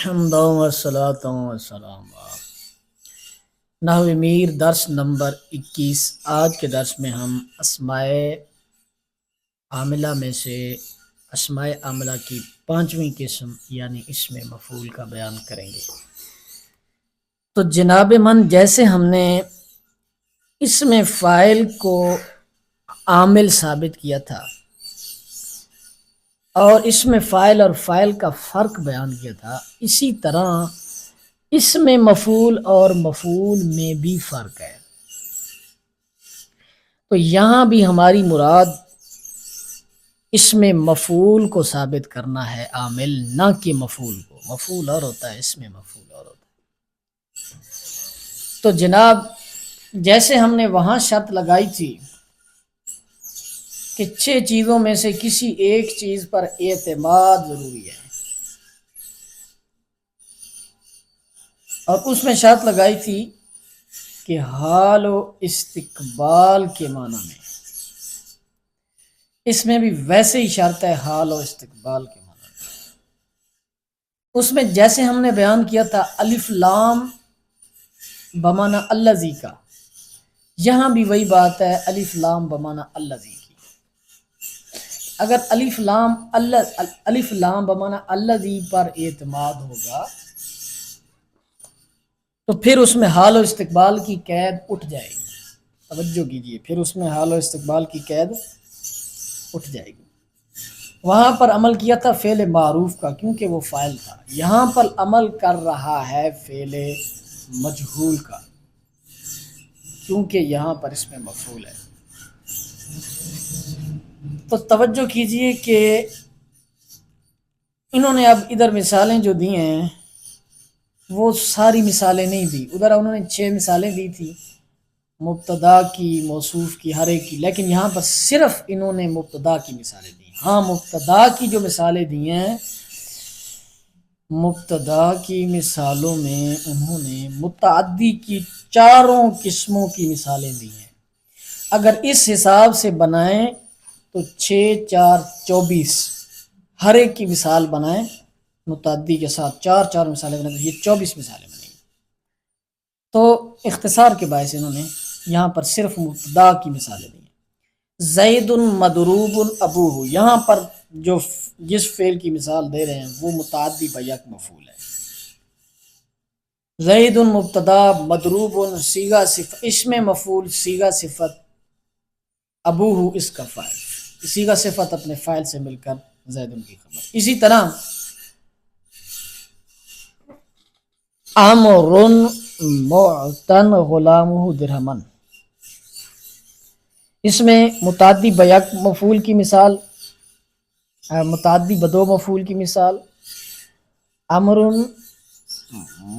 حمدا والصلاۃ والسلام نحو میر درس نمبر 21۔ آج کے درس میں ہم اسماء عاملہ میں سے اسماء عاملہ کی 5ویں قسم یعنی اسم مفعول کا بیان کریں گے۔ تو جناب من، جیسے ہم نے اسم فاعل کو عامل ثابت کیا تھا اور اسم فاعل اور فاعل کا فرق بیان کیا تھا، اسی طرح اسم مفعول اور مفعول میں بھی فرق ہے۔ تو یہاں بھی ہماری مراد اسم مفعول کو ثابت کرنا ہے عامل، نہ کہ مفعول کو۔ مفعول اور ہوتا ہے، اسم مفعول اور ہوتا ہے۔ تو جناب، جیسے ہم نے وہاں شرط لگائی تھی کہ 6 چیزوں میں سے کسی ایک چیز پر اعتماد ضروری ہے، اور اس میں شرط لگائی تھی کہ حال و استقبال کے معنی میں، اس میں بھی ویسے ہی شرط ہے، حال و استقبال کے معنی میں۔ اس میں جیسے ہم نے بیان کیا تھا الف لام بمعنی الذی کا، یہاں بھی وہی بات ہے، الف لام بمعنی الذی کی۔ اگر الف لام بمعنی الذی پر اعتماد ہوگا تو پھر اس میں حال و استقبال کی قید اٹھ جائے گی۔ توجہ کیجیے، پھر اس میں حال و استقبال کی قید اٹھ جائے گی۔ وہاں پر عمل کیا تھا فعل معروف کا، کیونکہ وہ فاعل تھا۔ یہاں پر عمل کر رہا ہے فعل مجہول کا، کیونکہ یہاں پر اس میں مفعول ہے۔ تو توجہ کیجیے کہ انہوں نے اب ادھر مثالیں جو دی ہیں وہ ساری مثالیں نہیں دی، ادھر انہوں نے 6 مثالیں دی تھی، مبتدا کی، موصوف کی، ہر ایک کی، لیکن یہاں پر صرف انہوں نے مبتدا کی مثالیں دی۔ ہاں، مبتدا کی جو مثالیں دی ہیں، مبتدا کی مثالوں میں انہوں نے متعدی کی 4 قسموں کی مثالیں دی ہیں۔ اگر اس حساب سے بنائیں تو 6 4 24، ہر ایک کی مثال بنائیں متعدی کے ساتھ، 4 مثالیں بنائیں تو یہ 24 مثالیں بنیں گی۔ تو اختصار کے باعث انہوں نے یہاں پر صرف مبتدا کی مثالیں دی ہیں۔ زید مضروب ابوہ، یہاں پر جس فعل کی مثال دے رہے ہیں وہ متعدی بیک مفعول ہے۔ زید مبتدا، مضروب صیغہ صفت، اسم مفعول صیغہ صفت، ابوہ اس کا فاعل، صیغہ صفت اپنے فاعل سے مل کر زید کی خبر۔ اسی طرح عمر معتن غلامہ درہمن، اس میں متعدی بیک مفعول کی مثال، متعدی بدو مفعول کی مثال، عمر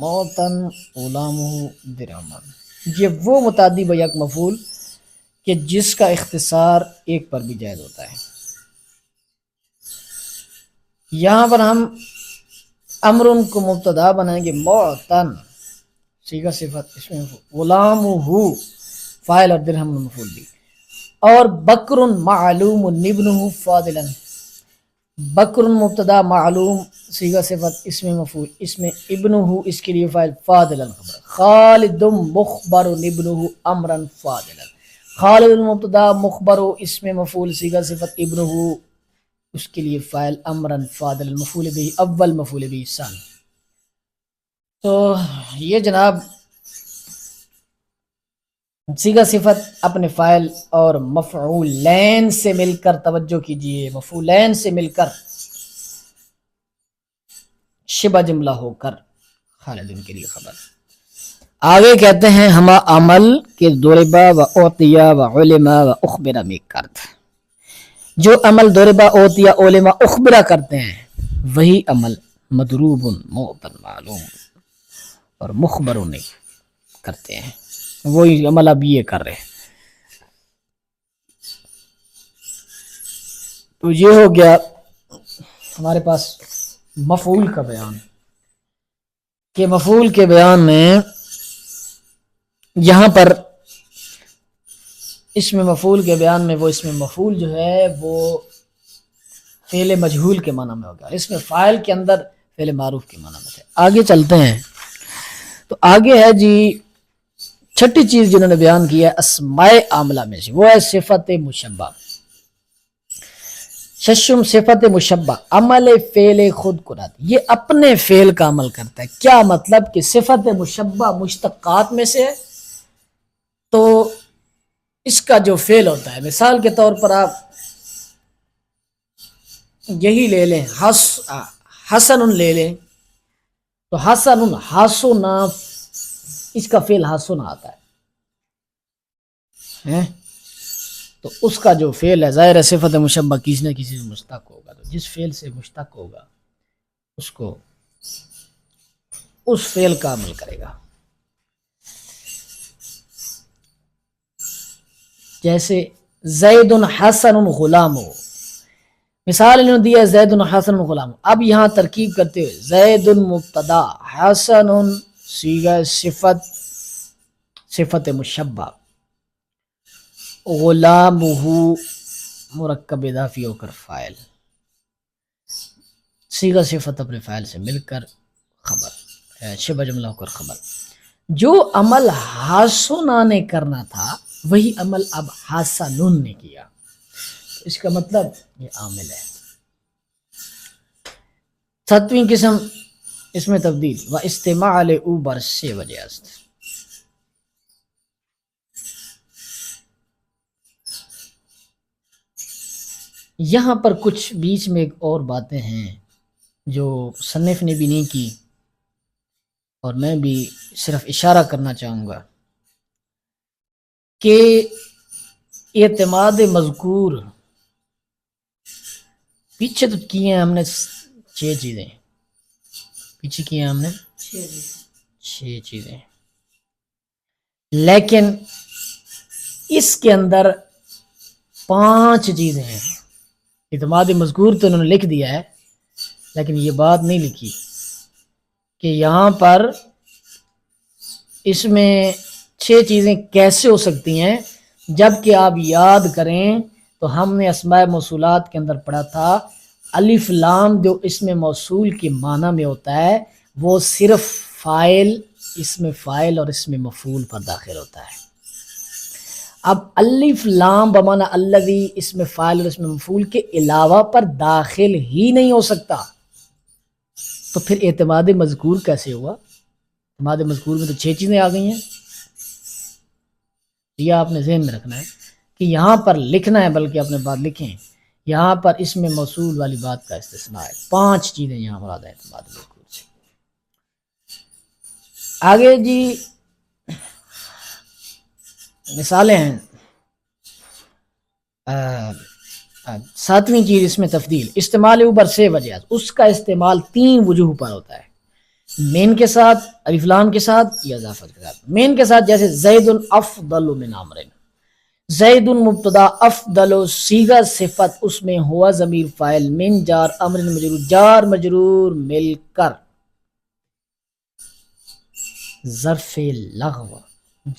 معتن غلامہ درہمن، یہ وہ متعدی بیک مفعول کہ جس کا اختصار ایک پر بھی جائز ہوتا ہے۔ یہاں پر ہم امرن کو مبتدا بنائیں گے، معتن صیغہ صفت، اس میں غلامہ فاعل اور درہم مفعول بھی، اور بکر معلوم ابنہ فاضلا، بکر مبتدا، معلوم صیغہ صفت، اس میں مفعول، اس میں ابنہ اس کے لیے فاعل، فاضلا خبر، خالد مخبر ابنہ امرا فاضلا، خالد مبتدا، مخبر اس میں مفعول، صیغہ صفت، ابنہ اس کے لیے فاعل، امرا فاضلا مفعول بھی اول، مفعول بھی ثانی۔ تو یہ جناب صیغہ صفت اپنے فاعل اور مفعولین سے مل کر، توجہ کیجئے، مفعولین سے مل کر شبہ جملہ ہو کر خالد ان کے لیے خبر۔ آگے کہتے ہیں ہما عمل کے ضربہ و اعطیا و علما و اخبرہ میں کرد، جو عمل ضربہ، اعطیا، علما، اخبرہ کرتے ہیں وہی عمل مضروب، معطن، معلوم اور مخبر نہیں کرتے ہیں، وہی عمل اب یہ کر رہے ہیں۔ تو یہ ہو گیا ہمارے پاس مفعول کا بیان، کہ مفعول کے بیان میں یہاں پر اسم مفعول کے بیان میں وہ اسم مفعول جو ہے وہ فعل مجہول کے معنی میں ہوگا۔ اس میں فاعل کے اندر فعل معروف کے معنی میں تھے۔ آگے چلتے ہیں، تو آگے ہے جی چھٹی چیز جنہوں نے بیان کیا ہے اسماء عاملہ میں سے، وہ ہے صفت مشبہ۔ ششم صفت مشبہ عمل فعل خود کنات، یہ اپنے فعل کا عمل کرتا ہے۔ کیا مطلب کہ صفت مشبہ مشتقات میں سے ہے، تو اس کا جو فعل ہوتا ہے، مثال کے طور پر آپ یہی لے لیں، حسن لے لیں، تو حسن حسنا، اس کا فعل حسن آتا ہے، تو اس کا جو فعل ہے ظاہر ہے صفت مشبہ کسی نہ کسی سے مشتق ہوگا، تو جس فعل سے مشتق ہوگا اس کو اس فعل کا عمل کرے گا۔ جیسے زید حسن غلام ہو، مثال انہوں نے دیا زید حسن غلام، اب یہاں ترکیب کرتے ہوئے زید مبتدا حسن صیغہ صفت مشبہ، غلام مرکب اضافی ہو کر فاعل، صیغہ صفت اپنے فاعل سے مل کر خبر، شبہ جملہ ہو کر خبر۔ جو عمل حسنا نے کرنا تھا وہی عمل اب حسن نے کیا، اس کا مطلب یہ عامل ہے۔ ساتویں قسم اس میں تبدیل و استعمال او برسے وجہ است، یہاں پر کچھ بیچ میں ایک اور باتیں ہیں جو مصنف نے بھی نہیں کی، اور میں بھی صرف اشارہ کرنا چاہوں گا کہ اعتماد مذکور پیچھے تو کیے ہیں ہم نے 6 چیزیں، پیچھے کیے ہیں ہم نے 6 چیزیں، لیکن اس کے اندر 5 چیزیں ہیں۔ اعتماد مذکور تو انہوں نے لکھ دیا ہے، لیکن یہ بات نہیں لکھی کہ یہاں پر اس میں 6 چیزیں کیسے ہو سکتی ہیں، جبکہ آپ یاد کریں تو ہم نے اسماء موصولات کے اندر پڑھا تھا الف لام جو اسم موصول کے معنی میں ہوتا ہے وہ صرف فاعل، اسم فاعل اور اسم مفعول پر داخل ہوتا ہے۔ اب الف لام بمعنی الذی اسم فاعل اور اسم مفعول کے علاوہ پر داخل ہی نہیں ہو سکتا، تو پھر اعتماد مذکور کیسے ہوا؟ اعتماد مذکور میں تو 6 چیزیں آ گئی ہیں، یہ آپ نے ذہن میں رکھنا ہے کہ یہاں پر لکھنا ہے، بلکہ اپنے بات لکھیں، یہاں پر اسم موصول والی بات کا استثناء ہے، 5 چیزیں یہاں مراد ہے اعتماد مذکور سے۔ آگے جی مثالیں ہیں، 7ویں چیز اس میں تفضیل استعمال اوپر سے وجہ، اس کا استعمال 3 وجوہ پر ہوتا ہے، مین کے ساتھ، الف لام کے ساتھ یا اضافت کے ساتھ۔ مین کے ساتھ جیسے زید افضل من عمر، زید مبتدا افضل صیغہ صفت، اس میں ہوا ضمیر فاعل، من جار امر مجرور، جار مجرور مل کر ظرف لغو،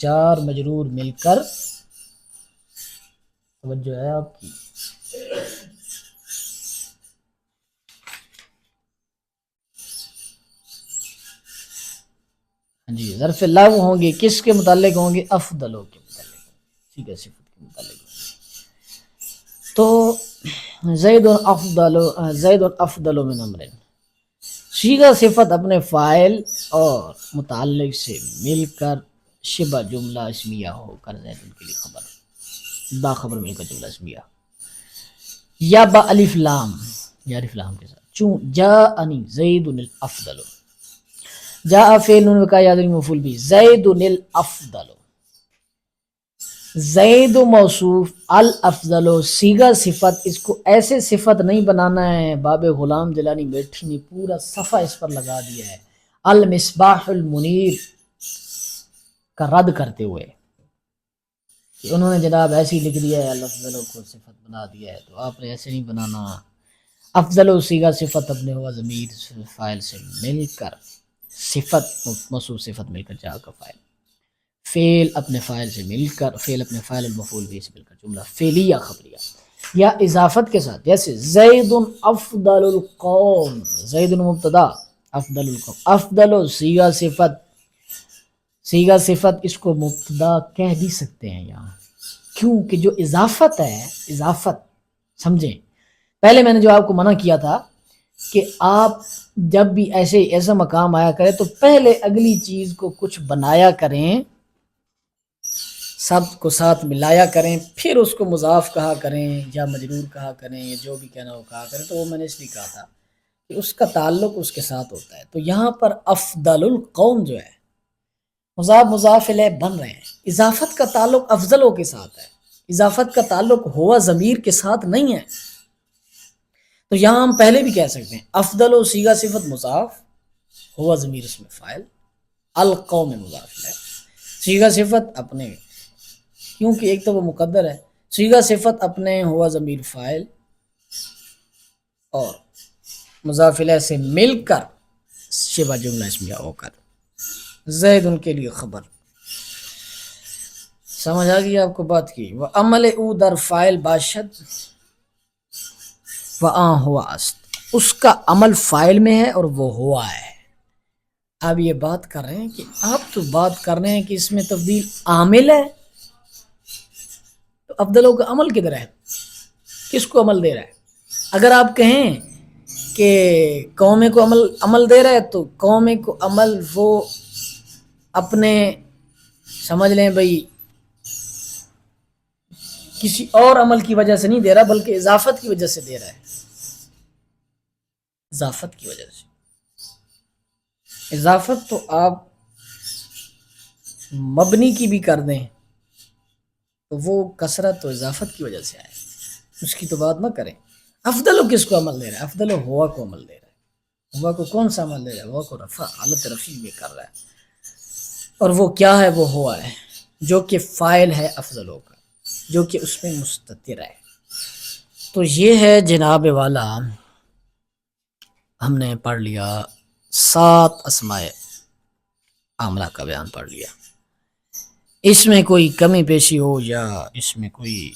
جار مجرور مل کر، توجہ ہے آپ کی، جی ظرف لغو ہوں گے، کس کے متعلق ہوں گے؟ افضلوں کے متعلق، ٹھیک ہے، صفت کے متعلق ہوں گے۔ تو زید افضل من عمر، صیغہ صفت اپنے فاعل اور متعلق سے مل کر شبہ جملہ اسمیہ ہو کر زید کے لیے خبر، با خبر مل کر جملہ اسمیہ، یا با الف لام، یا الف لام کے ساتھ، چون جاءنی زید الافضل، جاء فعل نون کا یاد مفعول بھی، زید الافضل، زید موصوف، الافضل صیغہ صفت، اس کو ایسے صفت نہیں بنانا ہے، باب غلام جلانی بیٹھی نے پورا صفحہ اس پر لگا دیا ہے المصباح المنیر کا رد کرتے ہوئے کہ انہوں نے جناب ایسے ہی لکھ دیا ہے، الافضل کو صفت بنا دیا ہے، تو آپ نے ایسے نہیں بنانا۔ افضل صیغہ صفت اپنے ہوا ضمیر فاعل سے مل کر، صفت موصوف صفت مل کر جا کا فاعل، فعل اپنے فاعل سے مل کر، فعل اپنے فاعل المفعول بھی سے مل کر جملہ فعلیہ خبریہ، یا اضافت کے ساتھ جیسے زید افضل القوم، زید مبتدا افضل القوم، افضل و سیغہ صفت اس کو مبتدا کہہ بھی سکتے ہیں یہاں، کیونکہ جو اضافت ہے، اضافت سمجھیں، پہلے میں نے جو آپ کو منع کیا تھا کہ آپ جب بھی ایسا مقام آیا کرے تو پہلے اگلی چیز کو کچھ بنایا کریں، سب کو ساتھ ملایا کریں، پھر اس کو مضاف کہا کریں یا مجرور کہا کریں یا جو بھی کہنا ہو کہا کریں، تو وہ میں نے اس لیے کہا تھا کہ اس کا تعلق اس کے ساتھ ہوتا ہے۔ تو یہاں پر افضل القوم جو ہے مضاف الیہ بن رہے ہیں، اضافت کا تعلق افضلوں کے ساتھ ہے، اضافت کا تعلق ہوا ضمیر کے ساتھ نہیں ہے۔ تو یہاں ہم پہلے بھی کہہ سکتے ہیں افضل و صیغہ صفت مضاف، ہوا ضمیر اسم فاعل، القوم مضاف الیہ، صیغہ صفت اپنے، کیونکہ ایک تو وہ مقدر ہے، صیغہ صفت اپنے ہوا ضمیر فاعل اور مضاف الیہ سے مل کر شبہ جملہ اسمیہ ہو کر زید ان کے لیے خبر۔ سمجھ آ گئی آپ کو بات کی؟ وہ عمل او در فاعل باشد وآں ہوا است، اس کا عمل فاعل میں ہے اور وہ ہوا ہے۔ اب یہ بات کر رہے ہیں کہ آپ تو بات کر رہے ہیں کہ اس میں تبدیل عامل ہے، تو افضلوں کا عمل کدھر ہے؟ کس کو عمل دے رہا ہے؟ اگر آپ کہیں کہ قوم کو عمل دے رہا ہے تو قوم کو عمل وہ اپنے سمجھ لیں بھئی کسی اور عمل کی وجہ سے نہیں دے رہا، بلکہ اضافت کی وجہ سے دے رہا ہے، اضافت کی وجہ سے۔ اضافت تو آپ مبنی کی بھی کر دیں تو وہ کثرت تو اضافت کی وجہ سے آئے، اس کی تو بات نہ کریں۔ افضل کس کو عمل دے رہا ہے؟ افضل ہوا کو عمل دے رہا ہے۔ ہوا کو کون سا عمل دے رہا ہے؟ ہوا کو رفع، حالت رفع میں کر رہا ہے، اور وہ کیا ہے؟ وہ ہوا ہے جو کہ فاعل ہے افضلوں کا، جو کہ اس میں مستتر ہے۔ تو یہ ہے جناب والا، ہم نے پڑھ لیا 7 اسماء عاملہ کا بیان پڑھ لیا۔ اس میں کوئی کمی پیشی ہو یا اس میں کوئی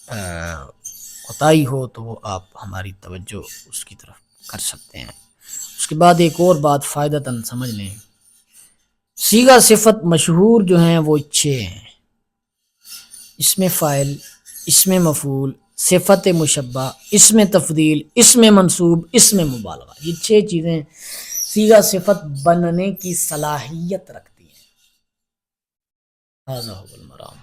کوتاہی ہو تو وہ آپ ہماری توجہ اس کی طرف کر سکتے ہیں۔ اس کے بعد ایک اور بات فائدتاً سمجھ لیں، صیغہ صفت مشہور جو ہیں وہ 6 ہیں، اسم فاعل، اسم مفعول، صفت مشبہ، اسم تفضیل، اسم منصوب، اسم مبالغہ، یہ 6 چیزیں صیغہ صفت بننے کی صلاحیت رکھتی ہیں۔ هذا هو المرام۔